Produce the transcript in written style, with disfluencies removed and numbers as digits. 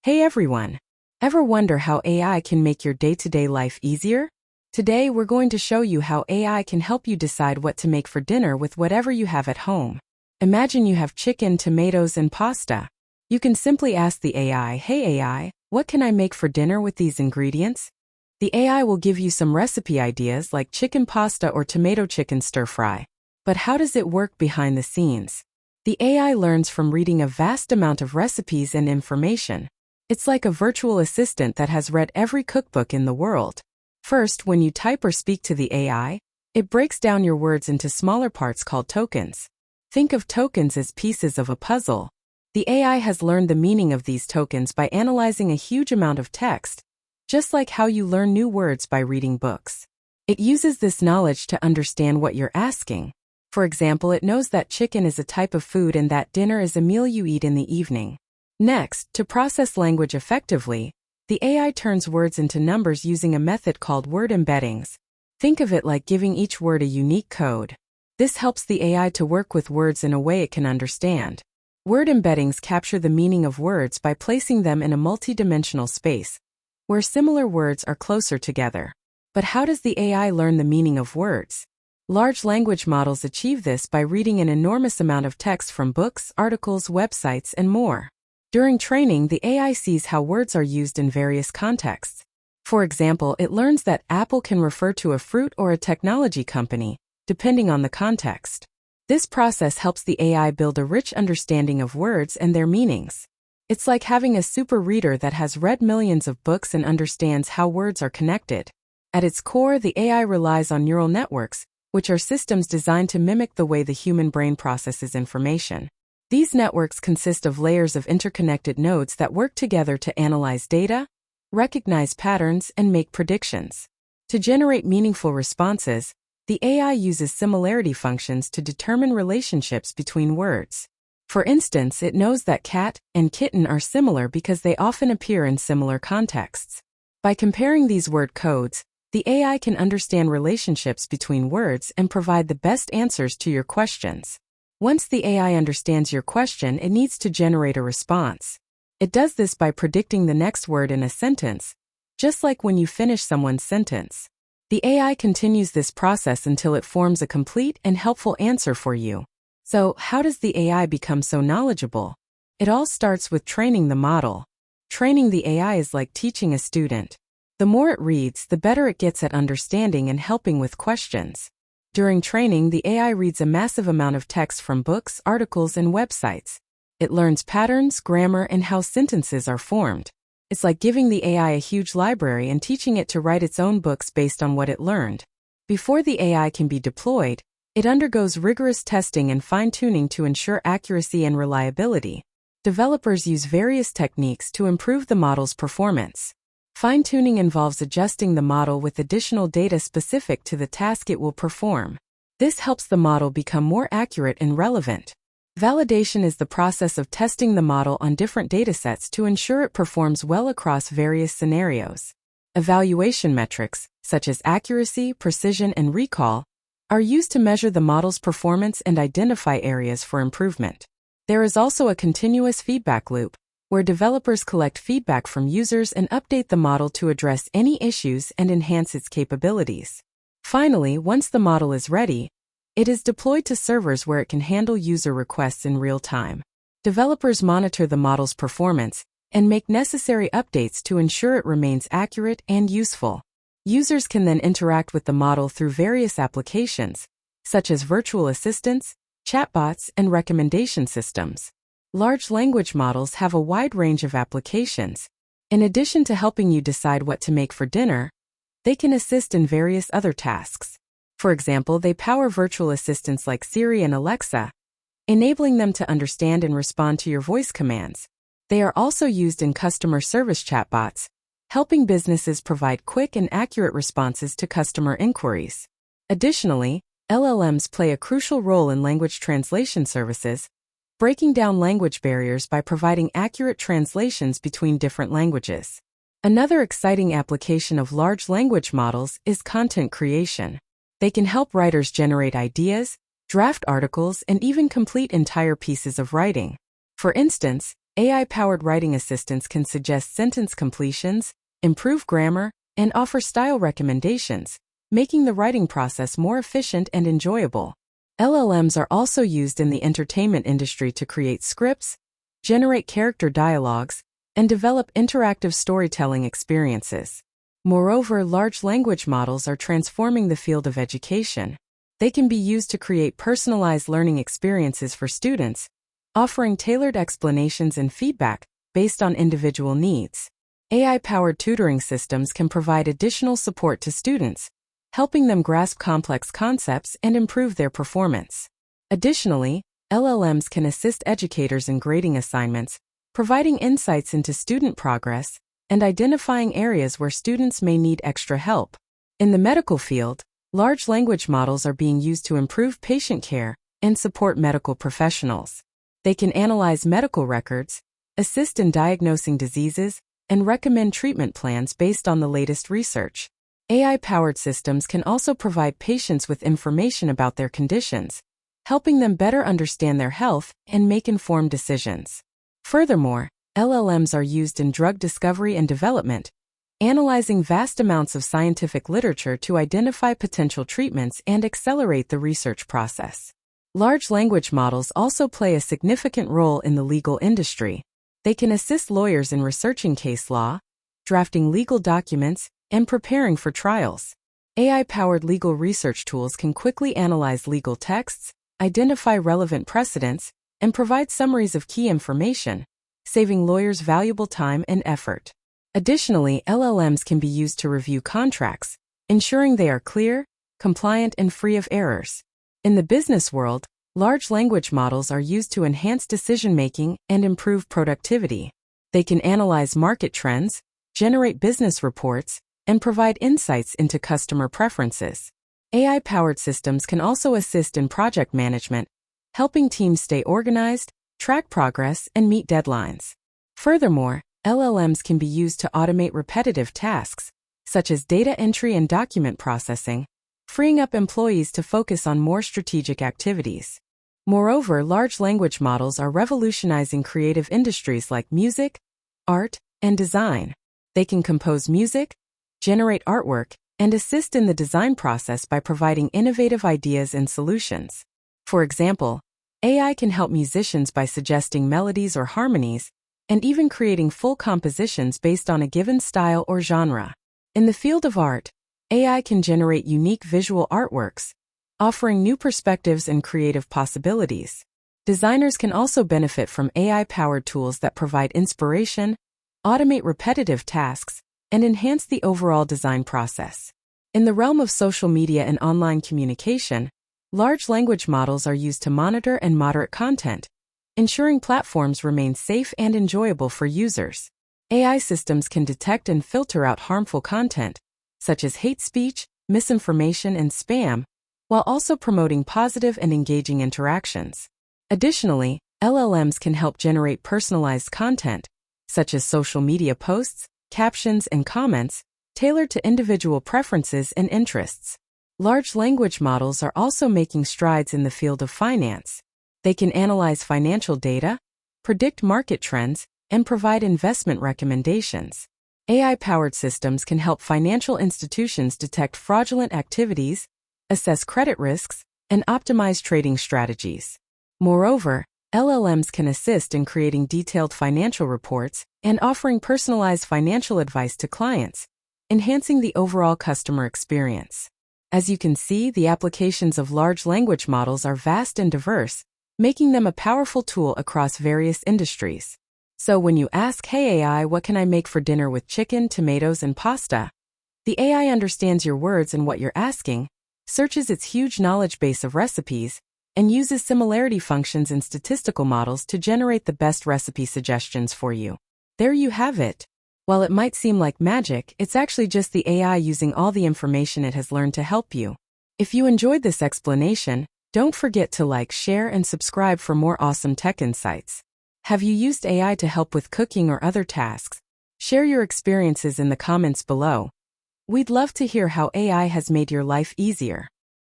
Hey everyone! Ever wonder how AI can make your day-to-day life easier? Today we're going to show you how AI can help you decide what to make for dinner with whatever you have at home. Imagine you have chicken, tomatoes, and pasta. You can simply ask the AI, "Hey AI, what can I make for dinner with these ingredients?" The AI will give you some recipe ideas like chicken pasta or tomato chicken stir-fry. But how does it work behind the scenes? The AI learns from reading a vast amount of recipes and information. It's like a virtual assistant that has read every cookbook in the world. First, when you type or speak to the AI, it breaks down your words into smaller parts called tokens. Think of tokens as pieces of a puzzle. The AI has learned the meaning of these tokens by analyzing a huge amount of text, just like how you learn new words by reading books. It uses this knowledge to understand what you're asking. For example, it knows that chicken is a type of food and that dinner is a meal you eat in the evening. Next, to process language effectively, the AI turns words into numbers using a method called word embeddings. Think of it like giving each word a unique code. This helps the AI to work with words in a way it can understand. Word embeddings capture the meaning of words by placing them in a multi-dimensional space, where similar words are closer together. But how does the AI learn the meaning of words? Large language models achieve this by reading an enormous amount of text from books, articles, websites, and more. During training, the AI sees how words are used in various contexts. For example, it learns that Apple can refer to a fruit or a technology company, depending on the context. This process helps the AI build a rich understanding of words and their meanings. It's like having a super reader that has read millions of books and understands how words are connected. At its core, the AI relies on neural networks, which are systems designed to mimic the way the human brain processes information. These networks consist of layers of interconnected nodes that work together to analyze data, recognize patterns, and make predictions. To generate meaningful responses, the AI uses similarity functions to determine relationships between words. For instance, it knows that cat and kitten are similar because they often appear in similar contexts. By comparing these word codes, the AI can understand relationships between words and provide the best answers to your questions. Once the AI understands your question, it needs to generate a response. It does this by predicting the next word in a sentence, just like when you finish someone's sentence. The AI continues this process until it forms a complete and helpful answer for you. So, how does the AI become so knowledgeable? It all starts with training the model. Training the AI is like teaching a student. The more it reads, the better it gets at understanding and helping with questions. During training, the AI reads a massive amount of text from books, articles, and websites. It learns patterns, grammar, and how sentences are formed. It's like giving the AI a huge library and teaching it to write its own books based on what it learned. Before the AI can be deployed, it undergoes rigorous testing and fine-tuning to ensure accuracy and reliability. Developers use various techniques to improve the model's performance. Fine-tuning involves adjusting the model with additional data specific to the task it will perform. This helps the model become more accurate and relevant. Validation is the process of testing the model on different datasets to ensure it performs well across various scenarios. Evaluation metrics, such as accuracy, precision, and recall, are used to measure the model's performance and identify areas for improvement. There is also a continuous feedback loop, where developers collect feedback from users and update the model to address any issues and enhance its capabilities. Finally, once the model is ready, it is deployed to servers where it can handle user requests in real time. Developers monitor the model's performance and make necessary updates to ensure it remains accurate and useful. Users can then interact with the model through various applications, such as virtual assistants, chatbots, and recommendation systems. Large language models have a wide range of applications. In addition to helping you decide what to make for dinner, they can assist in various other tasks. For example, they power virtual assistants like Siri and Alexa, enabling them to understand and respond to your voice commands. They are also used in customer service chatbots, helping businesses provide quick and accurate responses to customer inquiries. Additionally, LLMs play a crucial role in language translation services, breaking down language barriers by providing accurate translations between different languages. Another exciting application of large language models is content creation. They can help writers generate ideas, draft articles, and even complete entire pieces of writing. For instance, AI-powered writing assistants can suggest sentence completions, improve grammar, and offer style recommendations, making the writing process more efficient and enjoyable. LLMs are also used in the entertainment industry to create scripts, generate character dialogues, and develop interactive storytelling experiences. Moreover, large language models are transforming the field of education. They can be used to create personalized learning experiences for students, offering tailored explanations and feedback based on individual needs. AI-powered tutoring systems can provide additional support to students, helping them grasp complex concepts and improve their performance. Additionally, LLMs can assist educators in grading assignments, providing insights into student progress, and identifying areas where students may need extra help. In the medical field, large language models are being used to improve patient care and support medical professionals. They can analyze medical records, assist in diagnosing diseases, and recommend treatment plans based on the latest research. AI-powered systems can also provide patients with information about their conditions, helping them better understand their health and make informed decisions. Furthermore, LLMs are used in drug discovery and development, analyzing vast amounts of scientific literature to identify potential treatments and accelerate the research process. Large language models also play a significant role in the legal industry. They can assist lawyers in researching case law, drafting legal documents, and preparing for trials. AI-powered legal research tools can quickly analyze legal texts, identify relevant precedents, and provide summaries of key information, saving lawyers valuable time and effort. Additionally, LLMs can be used to review contracts, ensuring they are clear, compliant, and free of errors. In the business world, large language models are used to enhance decision-making and improve productivity. They can analyze market trends, generate business reports, and provide insights into customer preferences. AI-powered systems can also assist in project management, helping teams stay organized, track progress, and meet deadlines. Furthermore, LLMs can be used to automate repetitive tasks, such as data entry and document processing, freeing up employees to focus on more strategic activities. Moreover, large language models are revolutionizing creative industries like music, art, and design. They can compose music, generate artwork, and assist in the design process by providing innovative ideas and solutions. For example, AI can help musicians by suggesting melodies or harmonies, and even creating full compositions based on a given style or genre. In the field of art, AI can generate unique visual artworks, offering new perspectives and creative possibilities. Designers can also benefit from AI-powered tools that provide inspiration, automate repetitive tasks, and enhance the overall design process. In the realm of social media and online communication, large language models are used to monitor and moderate content, ensuring platforms remain safe and enjoyable for users. AI systems can detect and filter out harmful content, such as hate speech, misinformation, and spam, while also promoting positive and engaging interactions. Additionally, LLMs can help generate personalized content, such as social media posts, captions, and comments, tailored to individual preferences and interests. Large language models are also making strides in the field of finance. They can analyze financial data, predict market trends, and provide investment recommendations. AI-powered systems can help financial institutions detect fraudulent activities, assess credit risks, and optimize trading strategies. Moreover, LLMs can assist in creating detailed financial reports and offering personalized financial advice to clients, enhancing the overall customer experience. As you can see, the applications of large language models are vast and diverse, making them a powerful tool across various industries. So when you ask, "Hey AI, what can I make for dinner with chicken, tomatoes, and pasta?" the AI understands your words and what you're asking, searches its huge knowledge base of recipes, and uses similarity functions and statistical models to generate the best recipe suggestions for you. There you have it. While it might seem like magic, it's actually just the AI using all the information it has learned to help you. If you enjoyed this explanation, don't forget to like, share, and subscribe for more awesome tech insights. Have you used AI to help with cooking or other tasks? Share your experiences in the comments below. We'd love to hear how AI has made your life easier.